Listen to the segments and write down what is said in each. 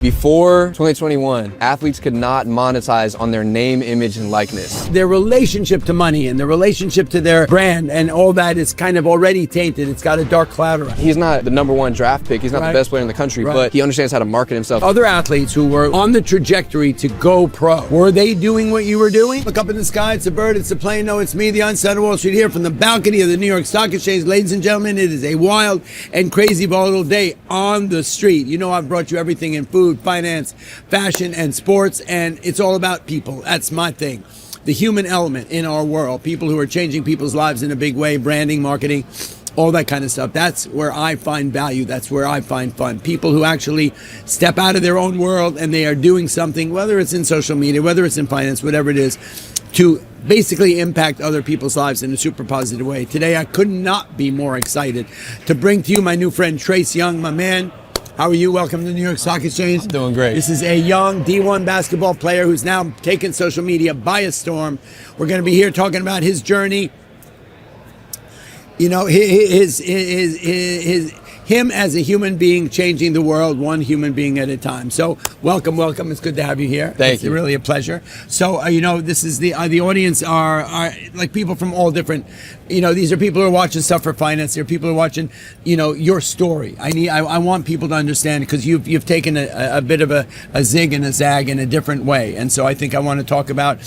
Before 2021, athletes could not monetize on their name, image, and likeness. Their relationship to money and their relationship to their brand and all that is kind of already tainted. It's got a dark cloud around it. He's not the #1 draft pick. He's not the best player in the country, but he understands how to market himself. Other athletes who were on the trajectory to go pro, were they doing what you were doing? Look up in the sky, it's a bird, it's a plane. No, it's me, the Unset of Wall Street, here from the balcony of the New York Stock Exchange. Ladies and gentlemen, it is a wild and crazy volatile day on the street. You know I've brought you everything in food, finance, fashion, and sports, and it's all about people. That's my thing. The human element in our world, people who are changing people's lives in a big way, branding, marketing, all that kind of stuff. That's where I find value. That's where I find fun. People who actually step out of their own world and they are doing something, whether it's in social media, whether it's in finance, whatever it is, to basically impact other people's lives in a super positive way. Today, I could not be more excited to bring to you my new friend, Trace Young, my man. How are you? Welcome to the New York Stock Exchange. Doing great. This is a young D1 basketball player who's now taken social media by a storm. We're going to be here talking about his journey. You know, him as a human being changing the world one human being at a time. So welcome. It's good to have you here. Thank you. It's really a pleasure. So you know, this is the audience are like people from all different. You know, these are people who are watching stuff for finance. There are people who are watching, you know, your story. I want people to understand because you've taken a bit of a zig and a zag in a different way, and so I think I want to talk about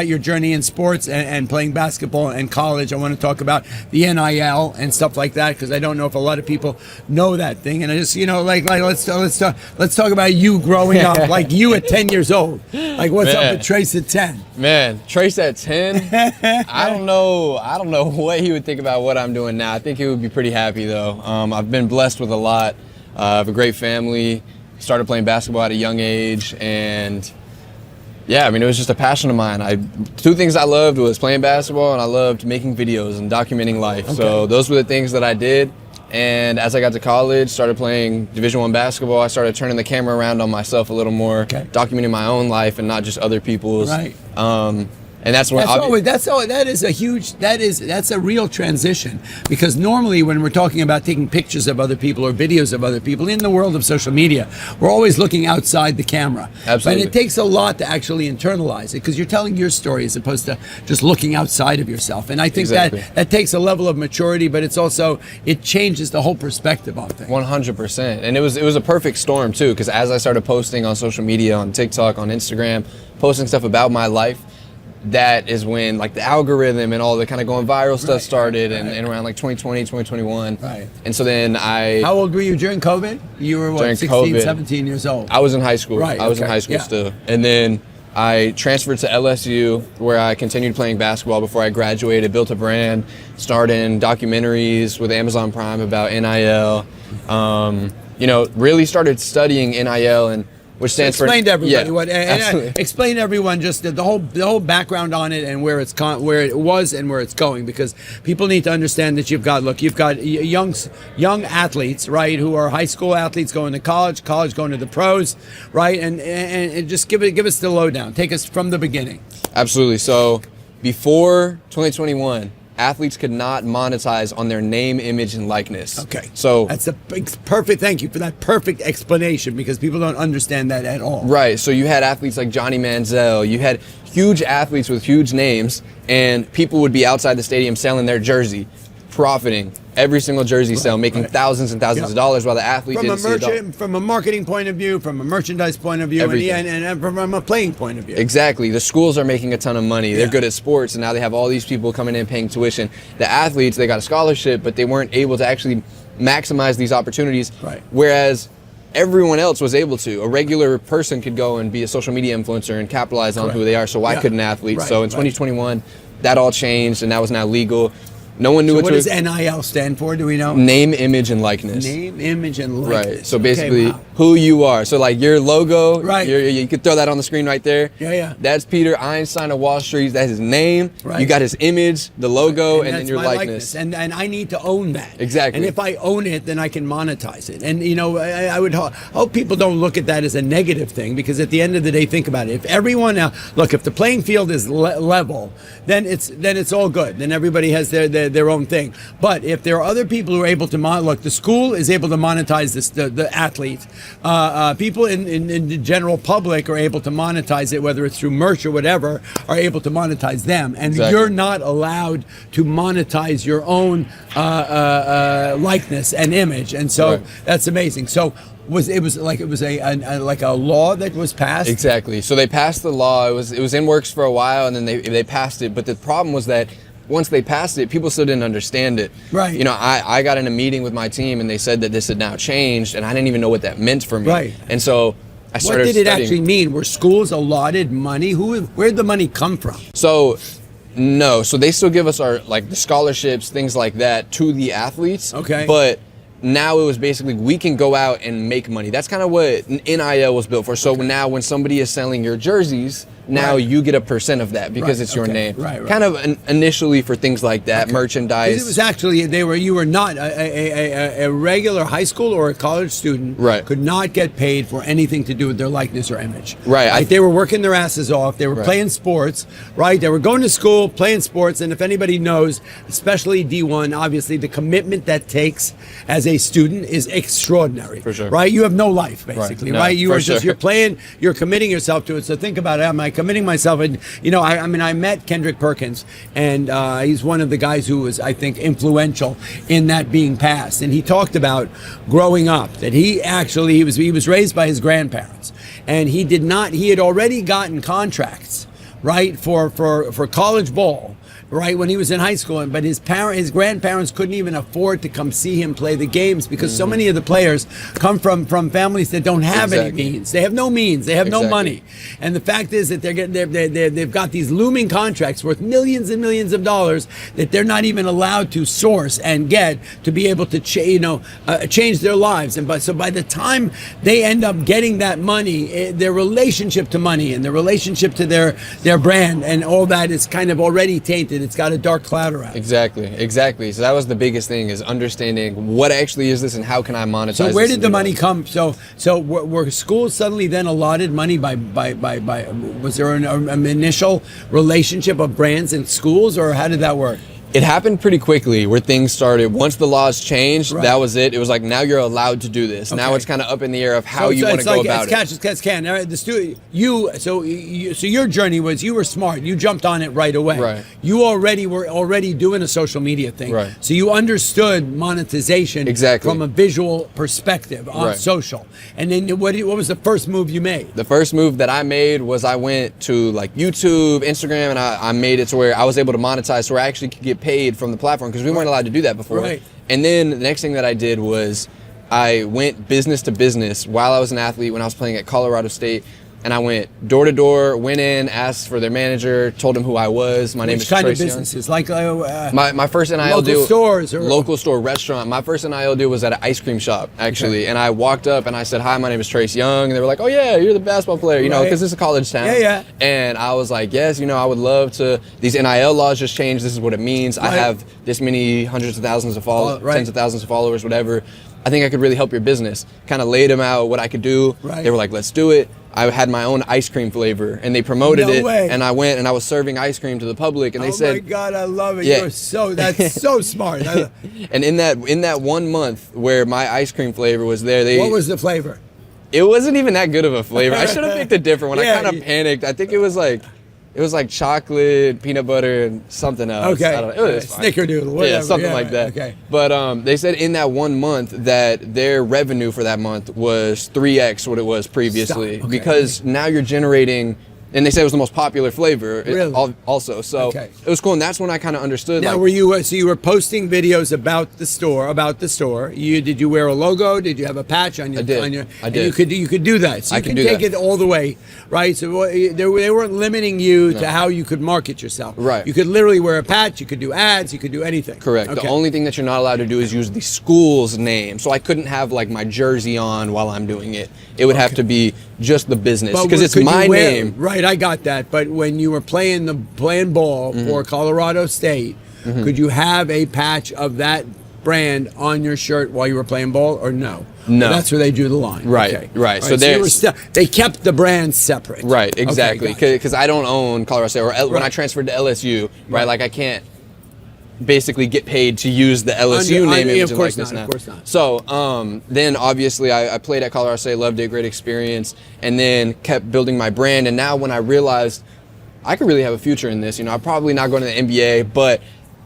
your journey in sports and playing basketball and college. I want to talk about the NIL and stuff like that because I don't know if a lot of people know that thing. And I just, you know, like let's talk about you growing up, like you at 10 years old. Like what's up with Trace at 10? Man, Trace at 10? I don't know what he would think about what I'm doing now. I think he would be pretty happy though. I've been blessed with a lot. I have a great family. Started playing basketball at a young age, and yeah, I mean, it was just a passion of mine. Two things I loved was playing basketball, and I loved making videos and documenting life. Okay. So those were the things that I did. And as I got to college, started playing Division I basketball, I started turning the camera around on myself a little more, documenting my own life and not just other people's. Right. And that's when that's a real transition, because normally when we're talking about taking pictures of other people or videos of other people in the world of social media, we're always looking outside the camera. Absolutely. But it takes a lot to actually internalize it because you're telling your story as opposed to just looking outside of yourself. And I think that takes a level of maturity, but it changes the whole perspective on things. 100%. And it was a perfect storm too, because as I started posting on social media, on TikTok, on Instagram, posting stuff about my life, that is when like the algorithm and all the kind of going viral stuff started, and around like 2020, 2021. Right. And so then How old were you during COVID? You were what, 16, 17 years old? I was in high school. Right. I was in high school still. And then I transferred to LSU, where I continued playing basketball before I graduated, built a brand, started in documentaries with Amazon Prime about NIL. You know, really started studying NIL, and which stands for explain to everybody explain to everyone just the whole background on it and where it was and where it's going, because people need to understand that you've got young athletes, right, who are high school athletes going to college going to the pros, right, and just give us the lowdown. Take us from the beginning. Absolutely. So before 2021, athletes could not monetize on their name, image, and likeness. Okay. So that's perfect. Thank you for that perfect explanation, because people don't understand that at all. Right. So you had athletes like Johnny Manziel. You had huge athletes with huge names, and people would be outside the stadium selling their jersey, profiting every single jersey sale, making thousands and thousands of dollars, while the athlete didn't see it. From a marketing point of view, from a merchandise point of view, and from a playing point of view. Exactly. The schools are making a ton of money. They're good at sports, and now they have all these people coming in paying tuition. The athletes, they got a scholarship, but they weren't able to actually maximize these opportunities. Right. Whereas everyone else was able to. A regular person could go and be a social media influencer and capitalize on who they are. So why couldn't athletes? So in 2021, that all changed, and that was now legal. No one knew what does NIL stand for? Do we know? Name, image, and likeness. Name, image, and likeness. Right. So basically, who you are. So like your logo, right? You could throw that on the screen right there. Yeah. That's Peter Einstein of Wall Street. That's his name. Right. You got his image, the logo, and then your likeness. And I need to own that. Exactly. And if I own it, then I can monetize it. And you know, I would hope people don't look at that as a negative thing, because at the end of the day, think about it. If everyone now, look, if the playing field is level, then it's all good. Then everybody has their their own thing. But if there are other people who are able to look, the school is able to monetize this, the athlete. People in the general public are able to monetize it, whether it's through merch or whatever, are able to monetize them. And you're not allowed to monetize your own likeness and image. And so that's amazing. So it was a law that was passed? Exactly. So they passed the law. It was in works for a while, and then they passed it. But the problem was that once they passed it, people still didn't understand it. Right. You know, I got in a meeting with my team, and they said that this had now changed, and I didn't even know what that meant for me. Right. And so I started What did it studying. actually mean? Were schools allotted money? Where'd the money come from? So no. So they still give us the scholarships, things like that, to the athletes. Okay. But now it was basically we can go out and make money. That's kind of what NIL was built for. So now when somebody is selling your jerseys, now you get a % of that because it's your name. Right. Kind of initially for things like that, merchandise. It was actually you were not a regular high school or a college student. Right. Could not get paid for anything to do with their likeness or image. Right. They were working their asses off. They were playing sports. Right. They were going to school, playing sports, and if anybody knows, especially D1, obviously the commitment that takes as a student is extraordinary. For sure. Right. You have no life basically. No, right. You are for sure. you're playing. You're committing yourself to it. So think about it. Am I committing myself? And I met Kendrick Perkins, and he's one of the guys who was, I think, influential in that being passed. And he talked about growing up that he was raised by his grandparents, and he had already gotten contracts, right, for college ball. Right when he was in high school, but his grandparents couldn't even afford to come see him play the games because so many of the players come from families that don't have any means. They have no means. They have no money. And the fact is that they've got these looming contracts worth millions and millions of dollars that they're not even allowed to source and get to be able to change their lives. And so by the time they end up getting that money, their relationship to money and their relationship to their brand and all that is kind of already tainted. It's got a dark cloud around it. Exactly. So that was the biggest thing, is understanding what actually is this and how can I monetize. So where this did the money come? So were schools suddenly then allotted money by was there an initial relationship of brands and schools, or how did that work? It happened pretty quickly where things started. Once the laws changed, that was it. It was like, now you're allowed to do this. Now it's kind of up in the air of how you want to go about it. It's catch as can. All right, so your journey was, you were smart. You jumped on it right away. Right. You were already doing a social media thing. Right. So you understood monetization from a visual perspective on social. And then what was the first move you made? The first move that I made was I went to like YouTube, Instagram, and I made it to where I was able to monetize, so where I actually could get paid from the platform, because we weren't allowed to do that before. Right. And then the next thing that I did was I went business to business while I was an athlete when I was playing at Colorado State. And I went door to door, went in, asked for their manager, told him who I was. My name is Trace Young. Which kind of businesses? Like my first NIL local deal. Stores or local store, restaurant. My first NIL deal was at an ice cream shop, actually. Okay. And I walked up and I said, "Hi, my name is Trace Young." And they were like, "Oh yeah, you're the basketball player," you know, because it's a college town. Yeah. And I was like, "Yes, I would love to. These NIL laws just changed. This is what it means. I have this many hundreds of thousands of followers, tens of thousands of followers, whatever. I think I could really help your business." Kind of laid them out what I could do. They were like, "Let's do it." I had my own ice cream flavor, and they promoted it. And I went and I was serving ice cream to the public, and they said, "Oh my God, I love it! Yeah. That's so smart." And in that 1 month where my ice cream flavor was there, what was the flavor? It wasn't even that good of a flavor. I should have picked a different one. I kind of panicked. I think it was like chocolate, peanut butter, and something else. Okay. I don't know. It was Snickerdoodle, whatever. Yeah, something like that. Okay. But they said in that 1 month that their revenue for that month was 3x what it was previously. Okay. Because now you're generating, and they said it was the most popular flavor also. So it was cool, and that's when I kind of understood. Now, were you were posting videos about the store? Did you wear a logo? Did you have a patch on your? I did. You could do that. So you can take it all the way, right? So they weren't limiting you to how you could market yourself. Right. You could literally wear a patch. You could do ads. You could do anything. Correct. Okay. The only thing that you're not allowed to do is use the school's name. So I couldn't have like my jersey on while I'm doing it. It would have to be just the business, because it's my name. Right. I got that. But when you were playing ball for Colorado State, could you have a patch of that brand on your shirt while you were playing ball, or no? No. That's where they drew the line. Right. Okay. Right. So they kept the brands separate. Right. Exactly. Because I don't own Colorado State, or when I transferred to LSU, right? Like I can't basically get paid to use the LSU name, image, and likeness now. Of course not. So then obviously I played at Colorado State, loved it, great experience, and then kept building my brand. And now when I realized I could really have a future in this, I'm probably not going to the NBA, but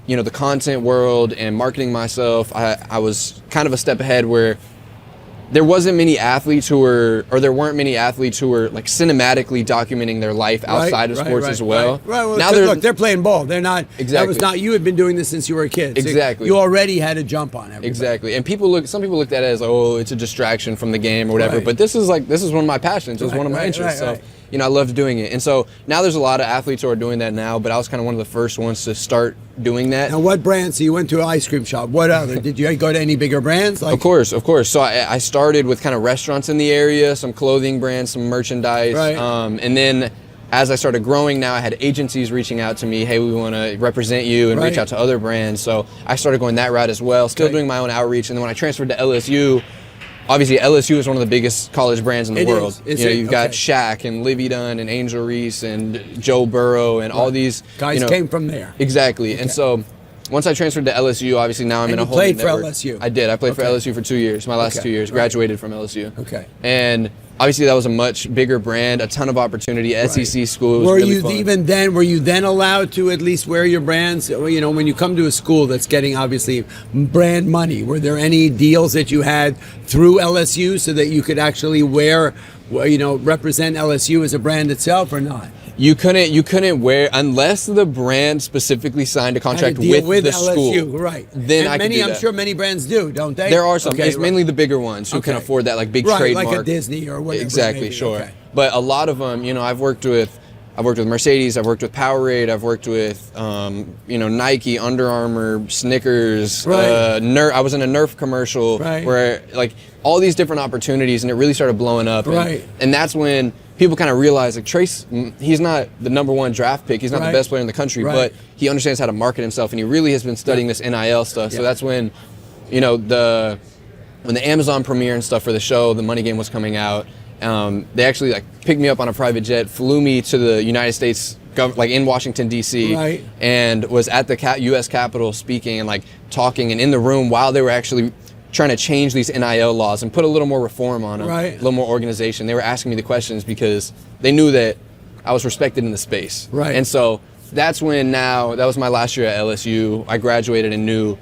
the content world and marketing myself, I was kind of a step ahead where there weren't many athletes who were like cinematically documenting their life outside of sports as well. Well, now look, they're playing ball. They're not. Exactly. That was not. You had been doing this since you were a kid. So exactly. you already had a jump on everybody. Exactly. And some people looked at it as, oh, it's a distraction from the game or whatever. Right. But this is one of my passions. It was one of my interests. So I loved doing it. And so now there's a lot of athletes who are doing that now, but I was kind of one of the first ones to start doing that. Now, what brands? So you went to an ice cream shop. What other? Did you go to any bigger brands? Of course. So I started with kind of restaurants in the area, some clothing brands, some merchandise. Right. And then as I started growing now, I had agencies reaching out to me, hey, we want to represent you and reach out to other brands. So I started going that route as well, still doing my own outreach. And then when I transferred to LSU, obviously, LSU is one of the biggest college brands in the world. You've got Shaq and Livy Dunn and Angel Reese and Joe Burrow and all these guys came from there. Exactly. Okay. And so once I transferred to LSU, obviously now I'm in a whole played network. for LSU. I did. I played for LSU for 2 years. My last 2 years. Graduated from LSU. Okay. And obviously that was a much bigger brand, a ton of opportunity. SEC school. Were really you fun. Were you then allowed to at least wear your brands? When you come to a school that's getting obviously brand money, were there any deals that you had through LSU so that you could actually represent LSU as a brand itself or not? You couldn't wear unless the brand specifically signed a contract with the LSU, school. Right. Then and I'm sure many brands do, don't they? There are some. It's mainly the bigger ones who can afford that, like big trademark, like a Disney or whatever. Exactly, sure. But a lot of them, I've worked with Mercedes, I've worked with Powerade, I've worked with Nike, Under Armour, Snickers. I was in a Nerf commercial where like all these different opportunities, and it really started blowing up. And that's when people kind of realize, like, Trace, he's not the number one draft pick. He's not the best player in the country, but he understands how to market himself, and he really has been studying this NIL stuff. So that's when, when the Amazon premiere and stuff for the show, the Money Game was coming out. They actually picked me up on a private jet, flew me to the United States, in Washington D.C., and was at the U.S. Capitol speaking and talking, and in the room while they were actually trying to change these NIL laws and put a little more reform on them, a little more organization. They were asking me the questions because they knew that I was respected in the space. And so that's when that was my last year at LSU. I graduated and knew,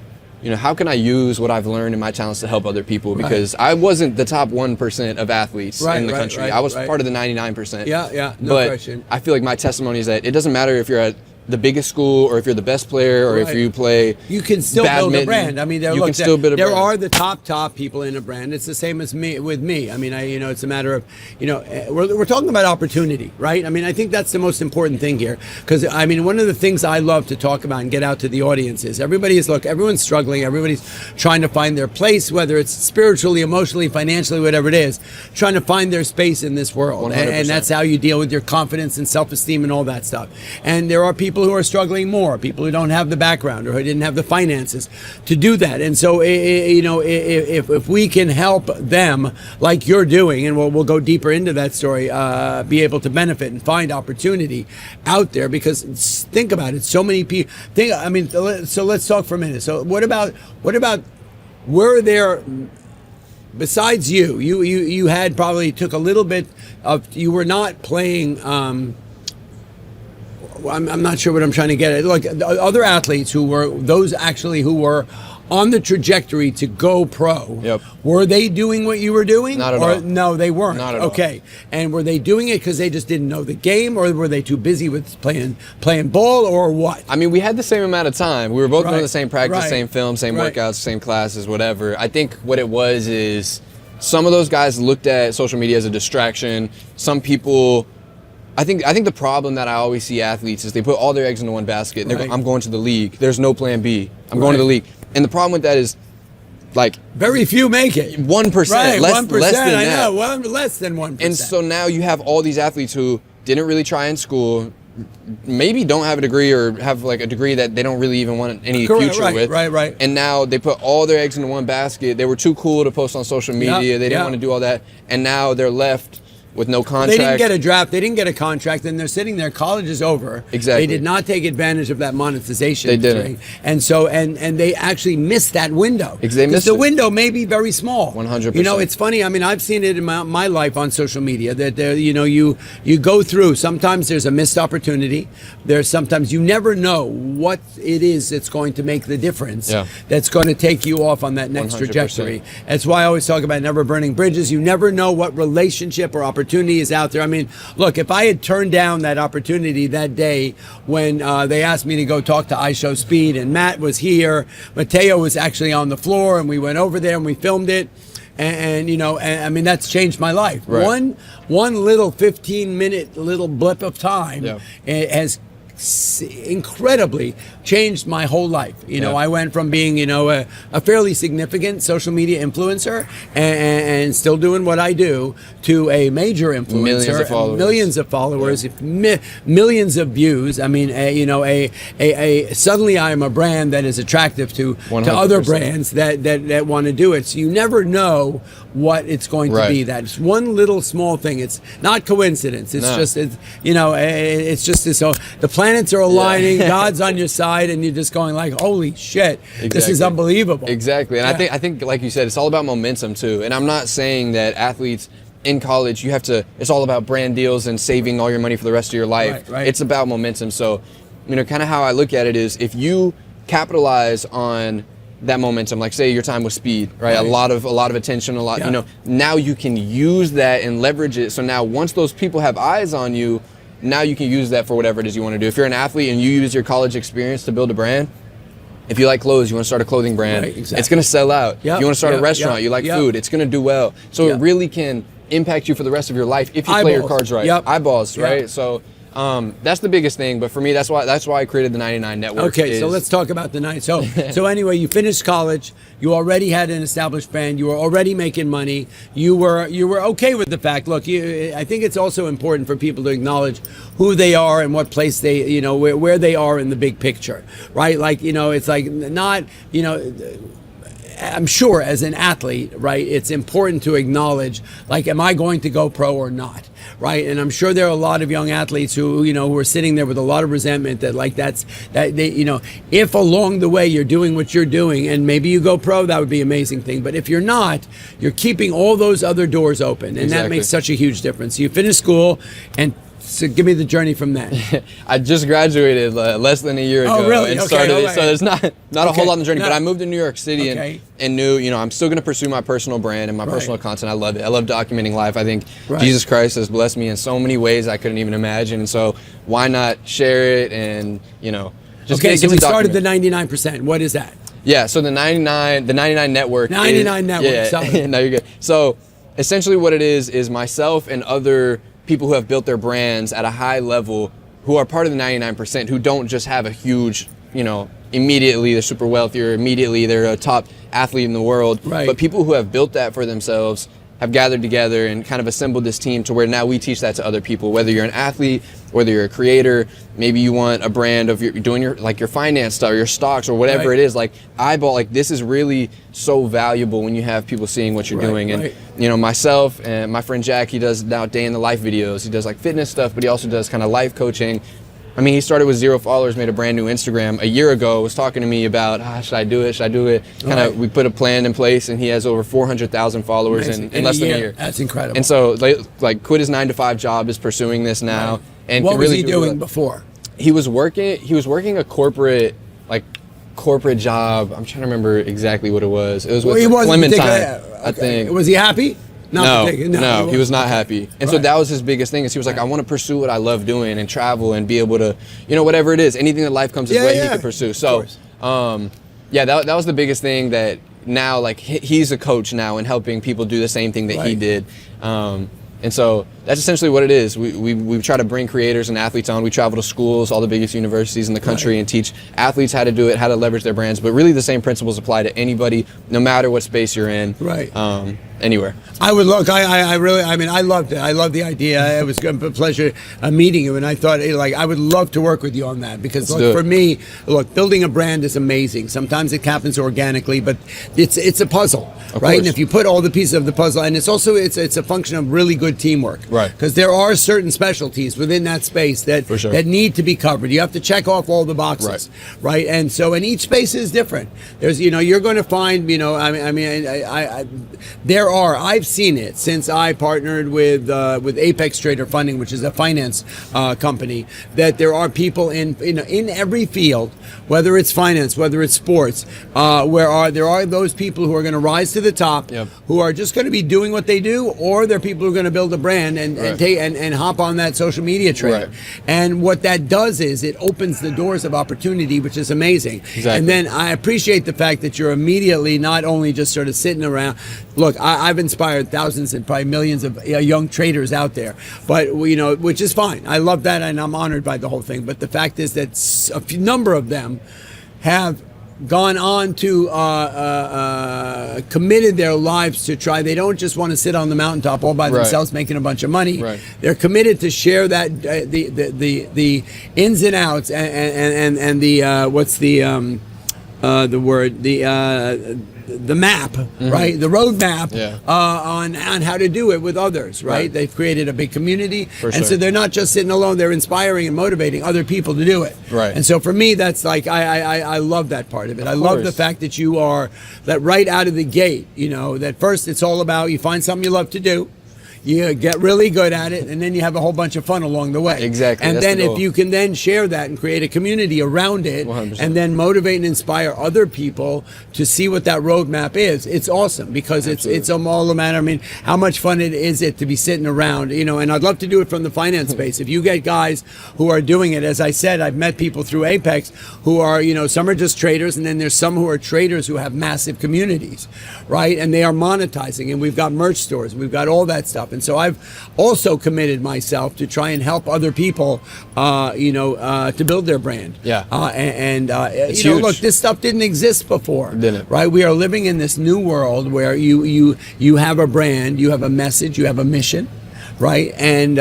how can I use what I've learned in my talents to help other people? Because I wasn't the top 1% of athletes in the country. I was part of the 99%. No question. I feel like my testimony is that it doesn't matter if you're at the biggest school or if you're the best player or if you play you can still build a brand. I mean, there are the top people in a brand. It's the same as with me. I mean, it's a matter of, we're talking about opportunity, right? I mean, I think that's the most important thing here, because I mean, one of the things I love to talk about and get out to the audience is everyone's struggling. Everybody's trying to find their place, whether it's spiritually, emotionally, financially, whatever it is, trying to find their space in this world. 100%. And that's how you deal with your confidence and self-esteem and all that stuff. And there are people who are struggling more, people who don't have the background or who didn't have the finances to do that. And so, if we can help them, like you're doing, and we'll go deeper into that story, be able to benefit and find opportunity out there, because think about it, so many people so let's talk for a minute. So what about were there, besides you had probably took a little bit of, you were not playing, I'm not sure what I'm trying to get at. Like other athletes who were on the trajectory to go pro, were they doing what you were doing? Not at all. No, they weren't. Not at all. Okay. And were they doing it because they just didn't know the game, or were they too busy with playing ball, or what? I mean, we had the same amount of time. We were both doing the same practice, same film, same workouts, same classes, whatever. I think what it was is some of those guys looked at social media as a distraction. Some people... I think the problem that I always see athletes is they put all their eggs into one basket. And I'm going to the league. There's no plan B. I'm going to the league. And the problem with that is, very few make it. 1%. Right, less 1%. Than I that. know. Less than 1%. And so now you have all these athletes who didn't really try in school, maybe don't have a degree or have a degree that they don't really even want any future with. Right. And now they put all their eggs into one basket. They were too cool to post on social media. They didn't want to do all that. And now they're left with no They contract. didn't get a draft. They didn't get a contract, and they're sitting there. College is over. Exactly. They did not take advantage of that monetization. They didn't. And so, and they actually missed that window. They missed the it. window may be very small. 100%. You know, it's funny. I mean, I've seen it in my life on social media that there, you know, you go through. Sometimes there's a missed opportunity. There's sometimes you never know what it is that's going to make the difference. Yeah. That's going to take you off on that next 100%. trajectory. That's why I always talk about never burning bridges. You never know what relationship or opportunity is out there. I mean, look, if I had turned down that opportunity that day when they asked me to go talk to iShow Speed, and Matt was here, Mateo was actually on the floor, and we went over there and we filmed it. And you know, and I mean, that's changed my life. Right. One little 15-minute little blip of time has incredibly changed my whole life. You know, I went from being, you know, a fairly significant social media influencer and still doing what I do to a major influencer, millions of followers, millions of views. I mean, you know, suddenly I am a brand that is attractive to other brands that want to do it. So you never know what it's going to be. That's one little small thing. It's not coincidence. It's just, you know, it's just this. So the planets are aligning. God's on your side, and you're just going like, "Holy shit, this is unbelievable." Exactly, and I think, like you said, it's all about momentum too. And I'm not saying that athletes in college it's all about brand deals and saving all your money for the rest of your life. Right. It's about momentum. So, you know, kind of how I look at it is, if you capitalize on that momentum, like say your time with Speed, right? A lot of attention, you know, now you can use that and leverage it. So now once those people have eyes on you, now you can use that for whatever it is you want to do. If you're an athlete and you use your college experience to build a brand, if you like clothes, you want to start a clothing brand, it's going to sell out. If you want to start a restaurant, you like food, it's going to do well. So it really can impact you for the rest of your life if you play your cards right. Eyeballs, right? So that's the biggest thing. But for me, that's why I created the 99 Network. Okay, so let's talk about the night. So anyway, you finished college. You already had an established brand. You were already making money. You were okay with the fact. Look, I think it's also important for people to acknowledge who they are and what place they, you know, where they are in the big picture, right? Like, you know, it's like not, you know, I'm sure as an athlete, right, it's important to acknowledge, like, am I going to go pro or not, right? And I'm sure there are a lot of young athletes who, you know, who are sitting there with a lot of resentment that, like, that they, you know, if along the way you're doing what you're doing and maybe you go pro, that would be an amazing thing. But if you're not, you're keeping all those other doors open, and that makes such a huge difference. You finish school, and so give me the journey from that. I just graduated less than a year ago. Oh, really? And Okay, started all right. So there's not a whole lot on the journey, but I moved to New York City and knew, you know, I'm still going to pursue my personal brand and my personal content. I love it. I love documenting life. I think Jesus Christ has blessed me in so many ways I couldn't even imagine. And so why not share it and, you know, just so we started the 99%. What is that? Yeah, so the 99 Network. 99 Network. Yeah, no, you're good. So essentially what it is myself and other people who have built their brands at a high level, who are part of the 99%, who don't just have a huge, you know, immediately they're super wealthy or immediately they're a top athlete in the world. Right. But people who have built that for themselves have gathered together and kind of assembled this team to where now we teach that to other people, whether you're an athlete, whether you're a creator, maybe you want a brand of doing your finance stuff, your stocks or whatever it is, like this is really so valuable when you have people seeing what you're doing. And you know, myself and my friend Jack, he does now day in the life videos. He does like fitness stuff, but he also does kind of life coaching. I mean, he started with 0 followers, made a brand new Instagram a year ago, was talking to me about, should I do it? Kind of, we put a plan in place, and he has over 400,000 followers in less than a year. That's incredible. And so, like quit his 9-to-5 job, is pursuing this now. And what was really he doing before? He was working a corporate job. I'm trying to remember exactly what it was. It was with Clementine, I think. Was he happy? No, he was not happy. And so that was his biggest thing, is he was like, I want to pursue what I love doing and travel and be able to, you know, whatever it is, anything that life comes his way, he could pursue. So, that was the biggest thing, that now, like, he's a coach now and helping people do the same thing that he did. And so that's essentially what it is. We try to bring creators and athletes on. We travel to schools, all the biggest universities in the country, and teach athletes how to do it, how to leverage their brands. But really the same principles apply to anybody, no matter what space you're in. Anywhere. I would look. I loved it. I loved the idea. It was a pleasure meeting you, and I thought, like, I would love to work with you on that, because for me, building a brand is amazing. Sometimes it happens organically, but it's a puzzle, right? And if you put all the pieces of the puzzle, and it's also it's a function of really good good teamwork. Right. Because there are certain specialties within that space that For sure. that need to be covered. You have to check off all the boxes, right? And so, and each space is different. There's, you're going to find, I've seen it since I partnered with Apex Trader Funding, which is a finance company, that there are people in every field, whether it's finance, whether it's sports, where there are those people who are going to rise to the top, who are just going to be doing what they do, or they're people who are going to build a brand and hop on that social media train. And what that does is it opens the doors of opportunity, which is amazing. Exactly. And then I appreciate the fact that you're immediately not only just sort of sitting around. Look, I've inspired thousands and probably millions of young traders out there, but which is fine. I love that, and I'm honored by the whole thing. But the fact is that a number of them have gone on to committed their lives to try. They don't just want to sit on the mountaintop all by themselves making a bunch of money. They're committed to share that the ins and outs and the what's the word, the map, right? The roadmap on how to do it with others, right? They've created a big community, so they're not just sitting alone. They're inspiring and motivating other people to do it. And so for me, that's like I love that part of it. I love the fact that you are that right out of the gate. That first it's all about you find something you love to do. You get really good at it, and then you have a whole bunch of fun along the way. Exactly. And then if you can then share that and create a community around it, 100%. and then motivate and inspire other people to see what that roadmap is, it's awesome because it's all a matter. I mean, how much fun is it to be sitting around, and I'd love to do it from the finance space. If you get guys who are doing it, as I said, I've met people through Apex who are, some are just traders, and then there's some who are traders who have massive communities, right? And they are monetizing, and we've got merch stores, we've got all that stuff. And so I've also committed myself to try and help other people, to build their brand. Look, this stuff didn't exist before. Right? We are living in this new world where you have a brand, you have a message, you have a mission. Right, and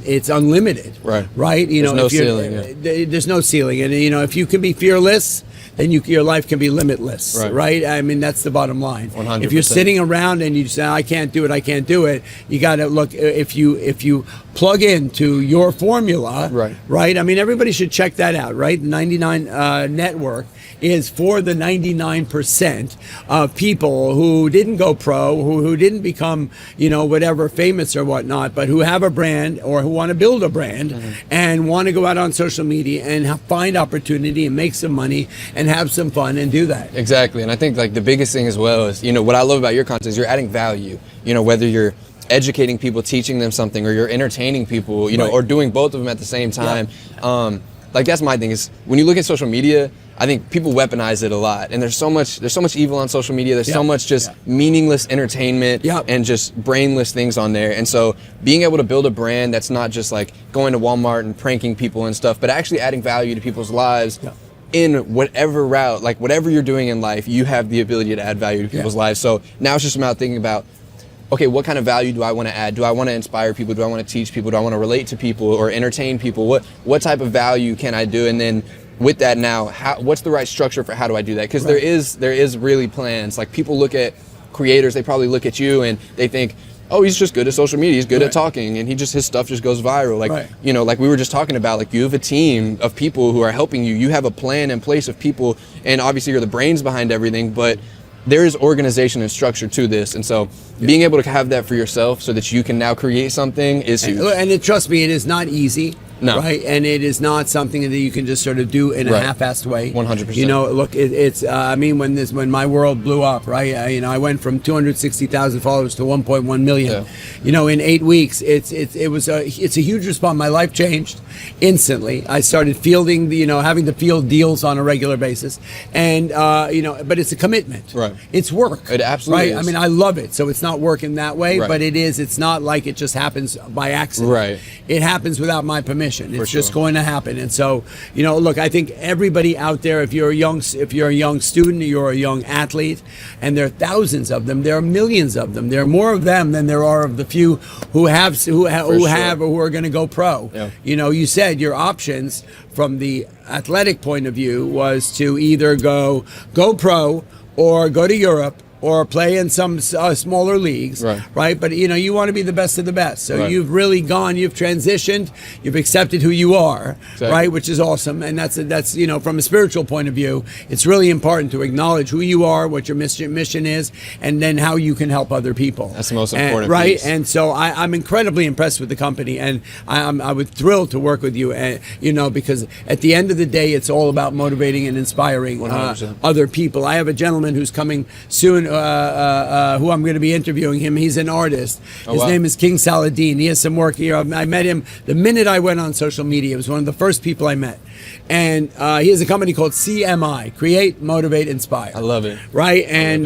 it's unlimited. Right. There's no ceiling. There's no ceiling, and if you can be fearless, then your life can be limitless. Right. I mean, that's the bottom line. 100%. If you're sitting around and you say, I can't do it, you got to look. If you plug into your formula. Right. I mean, everybody should check that out. Right. The 99 network is for the 99% of people who didn't go pro, who didn't become, whatever, famous or whatnot, but who have a brand or who want to build a brand and want to go out on social media and find opportunity and make some money and have some fun and do that. Exactly. And I think like the biggest thing as well is, what I love about your content is you're adding value, whether you're educating people, teaching them something, or you're entertaining people, or doing both of them at the same time. Like that's my thing is when you look at social media, I think people weaponize it a lot, and there's so much evil on social media. There's so much just meaningless entertainment and just brainless things on there. And so being able to build a brand that's not just like going to Walmart and pranking people and stuff, but actually adding value to people's lives in whatever route, like whatever you're doing in life, you have the ability to add value to people's lives. So now it's just about thinking about, okay, what kind of value do I want to add? Do I want to inspire people? Do I want to teach people? Do I want to relate to people or entertain people? What type of value can I do? And then with that now, what's the right structure for how do I do that? Because there is really plans. Like people look at creators, they probably look at you and they think, oh, he's just good at social media. He's good at talking, and his stuff just goes viral. Like like we were just talking about, like you have a team of people who are helping you. You have a plan in place of people, and obviously you're the brains behind everything, but there is organization and structure to this, and so being able to have that for yourself so that you can now create something is huge. And trust me, it is not easy. No. Right, and it is not something that you can just sort of do in a half-assed way. 100%. Look, it's. I mean, when my world blew up, right? I went from 260,000 followers to 1.1 million. In 8 weeks, it's a huge response. My life changed instantly. I started fielding, having to field deals on a regular basis, and but it's a commitment. It's work. It absolutely is. I mean, I love it, so it's not working that way, but it is. It's not like it just happens by accident. It happens without my permission. It's just going to happen. And so, look, I think everybody out there, if you're a young student, you're a young athlete, and there are thousands of them, there are millions of them. There are more of them than there are of the few who have or who are going to go pro. You said your options from the athletic point of view was to either go pro or go to Europe or play in some smaller leagues, right? But you want to be the best of the best. So you've really you've transitioned, you've accepted who you are, right? Which is awesome. And that's from a spiritual point of view, it's really important to acknowledge who you are, what your mission is, and then how you can help other people. That's the most important right? piece. And so I'm incredibly impressed with the company, and I was thrilled to work with you, because at the end of the day, it's all about motivating and inspiring other people. I have a gentleman who's coming soon, who I'm going to be interviewing him. He's an artist. His name is King Saladin. He has some work here. I met him the minute I went on social media. It was one of the first people I met. And he has a company called CMI, Create, Motivate, Inspire. I love it. Right? And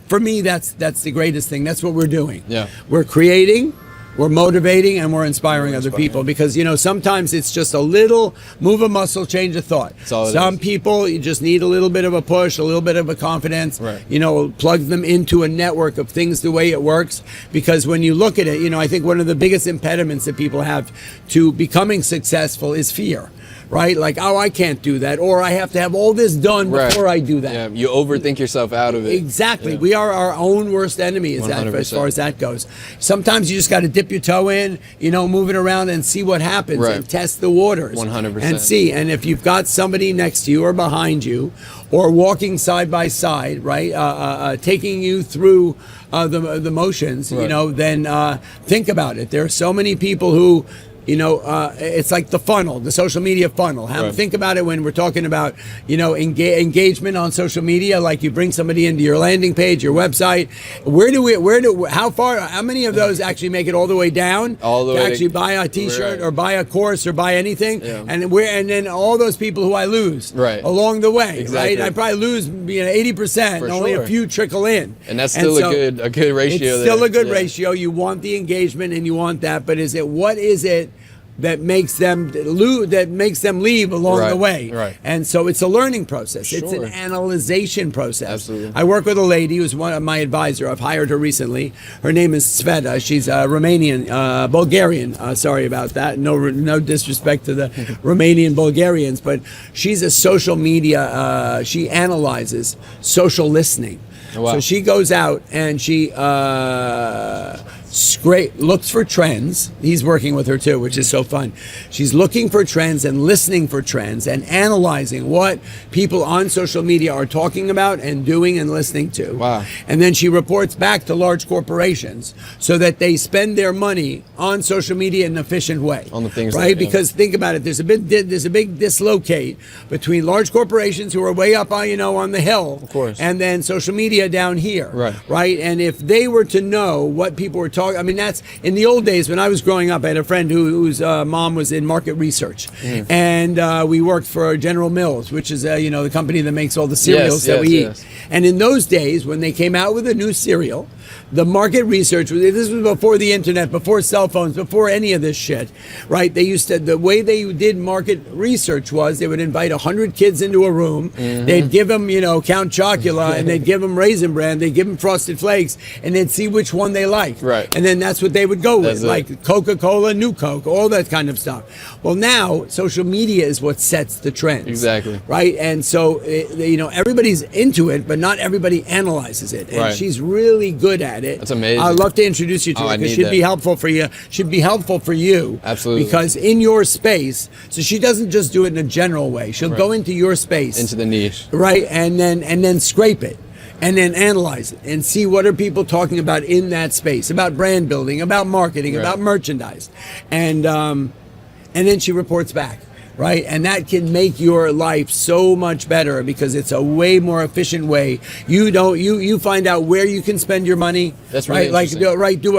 for me, that's the greatest thing. That's what we're doing. Yeah. We're creating, we're motivating, and we're inspiring other people, because sometimes it's just a little move a muscle, change a thought. Some people, you just need a little bit of a push, a little bit of a confidence. Plug them into a network of things the way it works, because when you look at it, I think one of the biggest impediments that people have to becoming successful is fear. Right? Like, oh, I can't do that, or I have to have all this done before I do that. Yeah, you overthink yourself out of it. Exactly. Yeah. We are our own worst enemy as far as that goes. Sometimes you just got to dip your toe in, move it around and see what happens, and test the waters. 100%. And see. And if you've got somebody next to you or behind you, or walking side by side, right, taking you through the motions, then think about it. There are so many people who, it's like the funnel, the social media funnel. Think about it when we're talking about, engagement on social media. Like, you bring somebody into your landing page, your website. How many of those actually make it all the way down to actually buy a T-shirt or buy a course or buy anything? Yeah. And then all those people who I lose along the way, right? I probably lose 80%. Only a few trickle in, and that's still a good ratio. It's still a good ratio. You want the engagement and you want that, but what is it that makes them leave along the way? Right. And so it's a learning process. It's an analyzation process. Absolutely. I work with a lady who's one of my advisor. I've hired her recently. Her name is Sveta. She's Bulgarian. Sorry about that. No disrespect to the Romanian Bulgarians, but she's a social media. She analyzes social listening. Wow. So she goes out and she looks for trends. He's working with her too, which is so fun. She's looking for trends and listening for trends and analyzing what people on social media are talking about and doing and listening to. Wow. And then she reports back to large corporations so that they spend their money on social media in an efficient way. On the things, right? Because think about it. There's a big dislocate between large corporations who are way up on the hill, of course, and then social media down here. Right. And if they were to know what people were talking, that's in the old days when I was growing up. I had a friend whose mom was in market research, and we worked for General Mills, which is the company that makes all the cereals that we eat. And in those days, when they came out with a new cereal, the market research, this was before the internet, before cell phones, before any of this shit, right? The way they did market research was they would invite 100 kids into a room. They'd give them, Count Chocula, and they'd give them Raisin Bran, they'd give them Frosted Flakes, and they'd see which one they liked. Right. And then that's what they would go with, like Coca-Cola, New Coke, all that kind of stuff. Well, now social media is what sets the trends. Exactly. Right? And so, everybody's into it, but not everybody analyzes it. And she's really good at it. That's amazing. I'd love to introduce you to her, because she'd be helpful for you. She'd be helpful for you. Absolutely. Because in your space, so she doesn't just do it in a general way. She'll go into your space. Into the niche. Right? And then scrape it. And then analyze it and see what are people talking about in that space, about brand building, about marketing, about merchandise. And then she reports back. Right, and that can make your life so much better, because it's a way more efficient way. You find out where you can spend your money. That's really do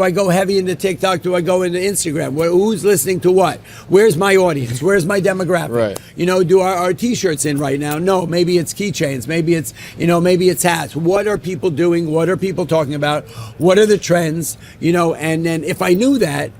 I go heavy into TikTok? Do I go into Instagram? Who's listening to what? Where's my audience? Where's my demographic? Right. Do our T-shirts in right now? No, maybe it's keychains. Maybe it's hats. What are people doing? What are people talking about? What are the trends? And then if I knew that,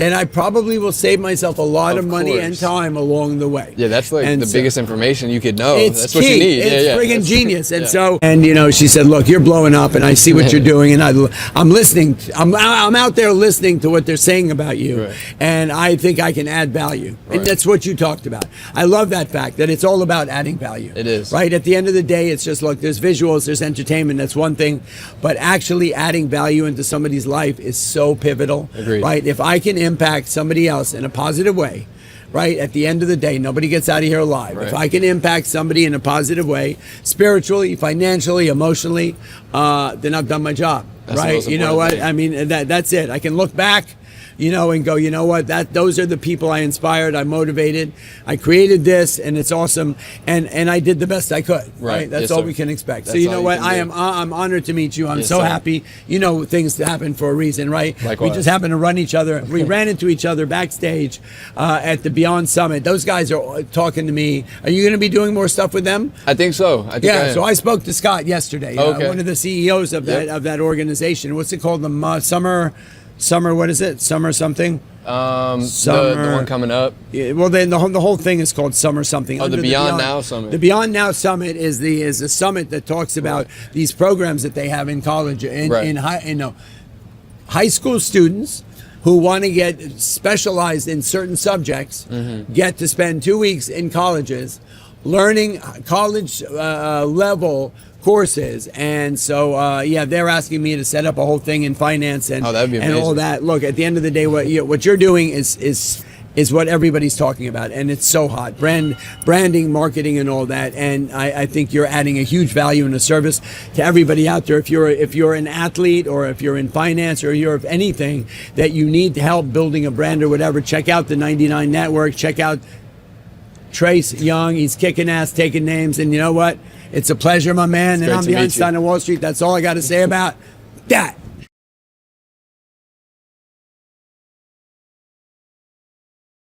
then I probably will save myself a lot of money and course. time along the way. Yeah, that's like And the so- biggest information you could know. It's That's key. what you need. It's yeah, friggin' That's- genius. And yeah. so, and you know, she said, "Look, you're blowing up, and I see what you're doing, and I'm listening. I'm out there listening to what they're saying about you, Right. and I think I can add value. And Right. that's what you talked about. I love that fact that it's all about adding value. It is. Right. At the end of the day, it's just look. There's visuals, there's entertainment. That's one thing, but actually adding value into somebody's life is so pivotal. Agreed. Right. If I can impact somebody else in a positive way. Right, at the end of the day, nobody gets out of here alive. Right. If I can impact somebody in a positive way, spiritually, financially, emotionally, then I've done my job. That's the right? most You know what? important thing. I mean, that's it. I can look back, you know, and go, you know what? Those are the people I inspired, I motivated, I created this, and it's awesome. And I did the best I could. Right. That's Yes, all sir. we can expect. So That's you all know you what? can do. I'm honored to meet you. I'm Yes, so sir. happy. You know, things happen for a reason, right? Likewise. We just happen to run each other. We ran into each other backstage at the Beyond Summit. Those guys are talking to me. Are you going to be doing more stuff with them? I think so. I think I Yeah, am. so I spoke to Scott yesterday, Okay. one of the CEOs of Yep. that organization. What's it called? The summer. What is it? Summer something. the Summer- one coming up. Yeah, well, then the whole thing is called Summer something. Oh, the Under Beyond Now Summit. The Beyond Now Summit is a summit that talks about these programs that they have in college Right. in high school students who want to get specialized in certain subjects Mm-hmm. get to spend 2 weeks in colleges learning college level courses. And so they're asking me to set up a whole thing in finance and Oh, that'd be and all amazing. that. Look, at the end of the day, what you're doing is what everybody's talking about, and it's so hot. Branding, marketing, and all that. And I think you're adding a huge value and a service to everybody out there. If you're an athlete, or if you're in finance, or you're anything that you need help building a brand or whatever, check out the 99 Network. Check out Trace Young. He's kicking ass, taking names, and you know what? It's a pleasure, my man. And great I'm to the meet Einstein you. of Wall Street. That's all I got to say about that.